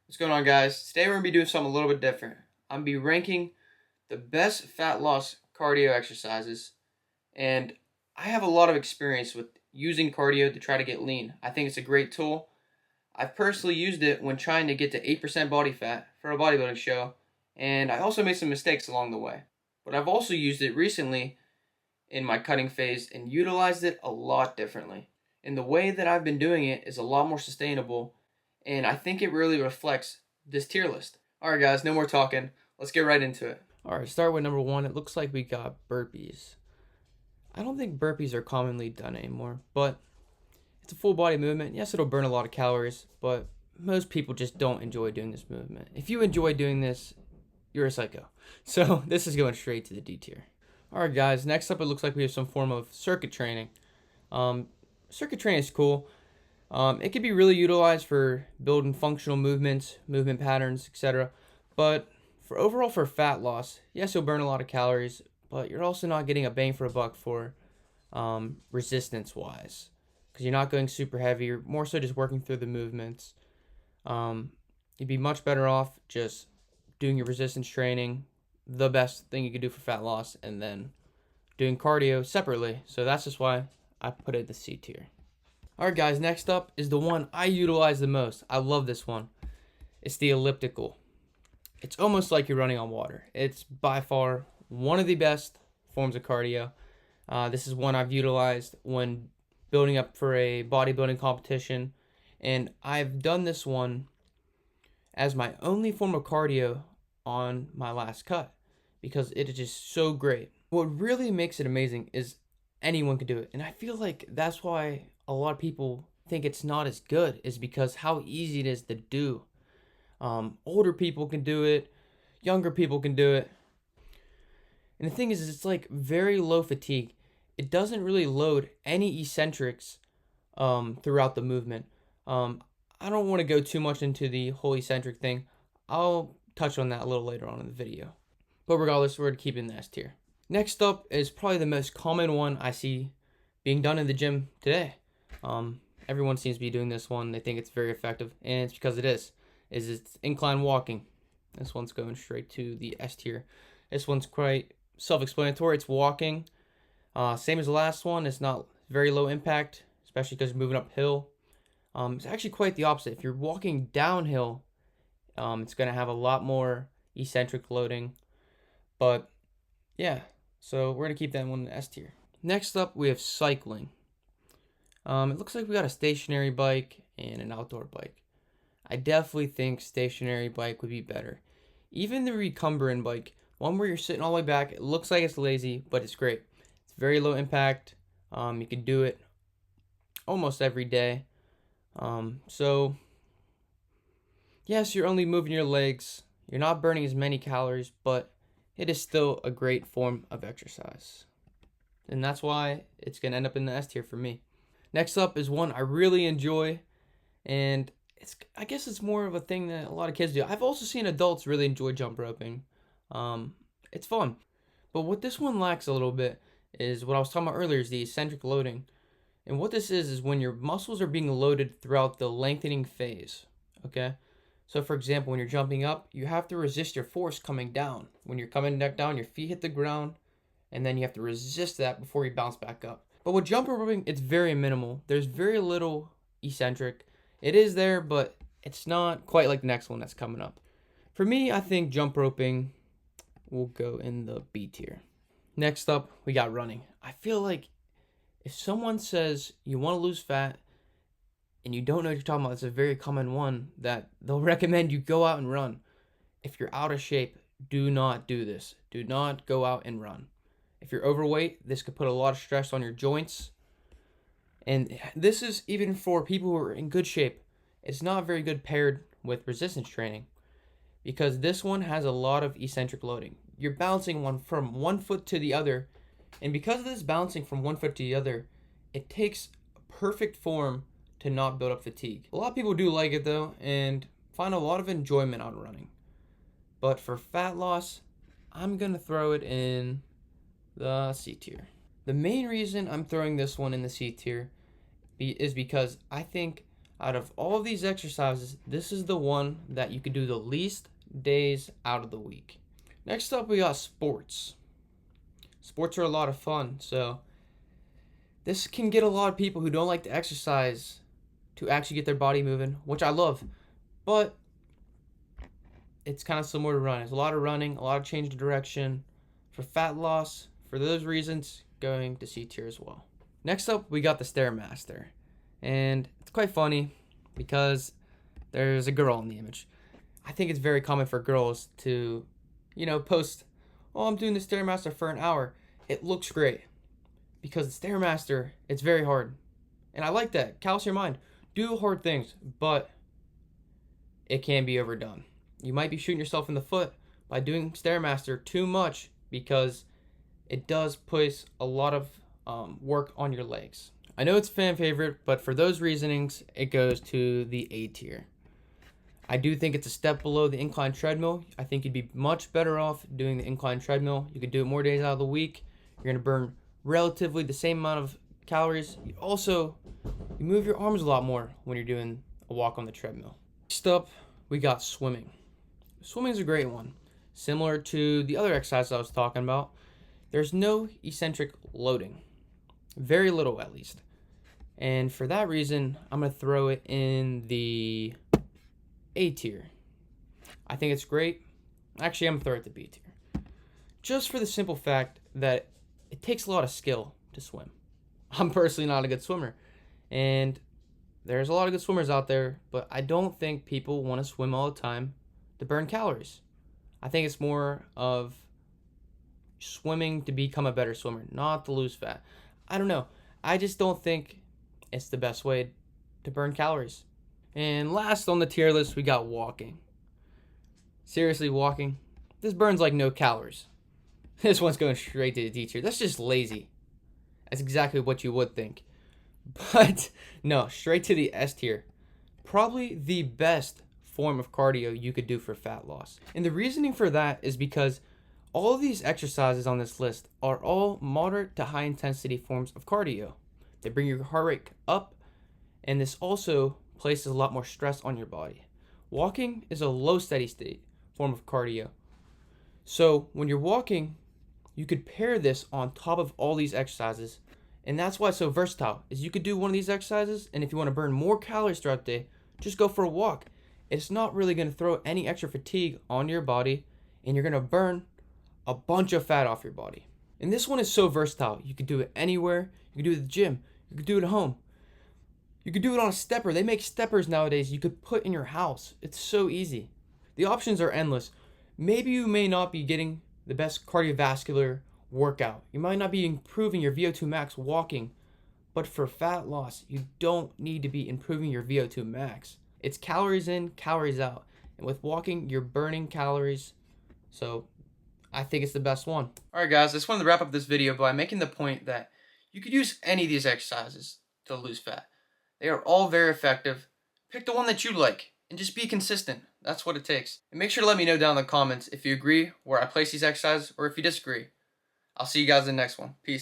What's going on, guys? Today we're going to be doing something a little bit different. I'm going to be ranking the best fat loss cardio exercises, and I have a lot of experience with using cardio to try to get lean. I think it's a great tool. I've personally used it when trying to get to 8% body fat for a bodybuilding show, and I also made some mistakes along the way. But I've also used it recently in my cutting phase and utilized it a lot differently. And the way that I've been doing it is a lot more sustainable, and I think it really reflects this tier list. Alright, guys, no more talking. Let's get right into it. Alright, start with number one. It looks like we got burpees. I don't think burpees are commonly done anymore, but it's a full body movement. Yes, it'll burn a lot of calories, but most people just don't enjoy doing this movement. If you enjoy doing this, you're a psycho. So this is going straight to the D tier. Alright, guys, next up it looks like we have some form of circuit training. Circuit training is cool. It can be really utilized for building functional movements, movement patterns, etc. But for fat loss, yes, you'll burn a lot of calories, but you're also not getting a bang for a buck for resistance wise, because you're not going super heavy. You're more so just working through the movements. You'd be much better off just doing your resistance training, the best thing you could do for fat loss, and then doing cardio separately. So that's just why I put it at the C tier. Alright, guys, next up is the one I utilize the most. I love this one. It's the elliptical. It's almost like you're running on water. It's by far one of the best forms of cardio. This is one I've utilized when building up for a bodybuilding competition, and I've done this one as my only form of cardio on my last cut because it is just so great. What really makes it amazing is anyone can do it, and I feel like that's why a lot of people think it's not as good, is because how easy it is to do. Older people can do it, younger people can do it, and the thing is it's like very low fatigue. It doesn't really load any eccentrics throughout the movement. I don't want to go too much into the whole eccentric thing. I'll touch on that a little later on in the video. But regardless, we're going to keep it in the S tier. Next up is probably the most common one I see being done in the gym today. Everyone seems to be doing this one. They think it's very effective, and it's because it is. It's incline walking. This one's going straight to the S tier. This one's quite self-explanatory. It's walking. Same as the last one. It's not very low impact, especially because you're moving uphill. It's actually quite the opposite. If you're walking downhill, it's going to have a lot more eccentric loading. But yeah, so we're going to keep that one in the S tier. Next up, we have cycling. It looks like we got a stationary bike and an outdoor bike. I definitely think stationary bike would be better. Even the Recumberin bike, one where you're sitting all the way back, it looks like it's lazy, but it's great. It's very low impact. You can do it almost every day. So yes, you're only moving your legs. You're not burning as many calories, but it is still a great form of exercise. And that's why it's going to end up in the S tier for me. Next up is one I really enjoy, and I guess it's more of a thing that a lot of kids do. I've also seen adults really enjoy jump roping. It's fun. But what this one lacks a little bit is what I was talking about earlier, is the eccentric loading. And what this is when your muscles are being loaded throughout the lengthening phase, okay? So for example, when you're jumping up, you have to resist your force coming down. When you're coming back down, your feet hit the ground, and then you have to resist that before you bounce back up. But with jump roping, it's very minimal. There's very little eccentric. It is there, but it's not quite like the next one that's coming up. For me, I think jump roping will go in the B tier. Next up, we got running. I feel like if someone says you want to lose fat and you don't know what you're talking about, it's a very common one that they'll recommend you go out and run. If you're out of shape, do not do this. Do not go out and run. If you're overweight, this could put a lot of stress on your joints. And this is even for people who are in good shape. It's not very good paired with resistance training because this one has a lot of eccentric loading. You're bouncing one from one foot to the other, and because of this bouncing from one foot to the other, it takes perfect form to not build up fatigue. A lot of people do like it though, and find a lot of enjoyment out of running. But for fat loss, I'm going to throw it in the C tier. The main reason I'm throwing this one in the C tier is because I think Out of all of these exercises, this is the one that you could do the least days out of the week. Next up, we got sports. Sports are a lot of fun, so this can get a lot of people who don't like to exercise to actually get their body moving, which I love. But it's kind of similar to running. There's a lot of running, a lot of change of direction. For fat loss, for those reasons, going to C tier as well. Next up, we got the Stairmaster. And it's quite funny because there's a girl in the image. I think it's very common for girls to, post, oh, I'm doing the Stairmaster for an hour. It looks great. Because the Stairmaster, it's very hard. And I like that. Callous your mind. Do hard things, but it can be overdone. You might be shooting yourself in the foot by doing Stairmaster too much because it does place a lot of work on your legs. I know it's fan favorite, but for those reasonings, it goes to the A tier. I do think it's a step below the incline treadmill. I think you'd be much better off doing the incline treadmill. You could do it more days out of the week. You're going to burn relatively the same amount of calories. You move your arms a lot more when you're doing a walk on the treadmill. Next up, we got swimming. Swimming is a great one. Similar to the other exercises I was talking about, there's no eccentric loading. Very little, at least. And for that reason, I'm going to throw it in the A tier. I think it's great. Actually, I'm going to throw it to B tier. Just for the simple fact that it takes a lot of skill to swim. I'm personally not a good swimmer. And there's a lot of good swimmers out there, but I don't think people want to swim all the time to burn calories. I think it's more of swimming to become a better swimmer, not to lose fat. I don't know. I just don't think it's the best way to burn calories. And last on the tier list, we got walking. Seriously, walking. This burns like no calories. This one's going straight to the D tier. That's just lazy. That's exactly what you would think. But no, straight to the S tier. Probably the best form of cardio you could do for fat loss. And the reasoning for that is because all of these exercises on this list are all moderate to high intensity forms of cardio. They bring your heart rate up, and this also places a lot more stress on your body. Walking is a low steady state form of cardio. So when you're walking, you could pair this on top of all these exercises, and that's why it's so versatile, is you could do one of these exercises, and if you want to burn more calories throughout the day, just go for a walk. It's not really going to throw any extra fatigue on your body, and you're going to burn a bunch of fat off your body. And this one is so versatile. You could do it anywhere. You could do it at the gym. You could do it at home. You could do it on a stepper. They make steppers nowadays you could put in your house. It's so easy. The options are endless. Maybe you may not be getting the best cardiovascular workout. You might not be improving your VO2 max walking. But for fat loss, you don't need to be improving your VO2 max. It's calories in, calories out. And with walking, you're burning calories. So I think it's the best one. Alright guys, I just wanted to wrap up this video by making the point that you could use any of these exercises to lose fat. They are all very effective. Pick the one that you like and just be consistent. That's what it takes. And make sure to let me know down in the comments if you agree where I place these exercises or if you disagree. I'll see you guys in the next one. Peace.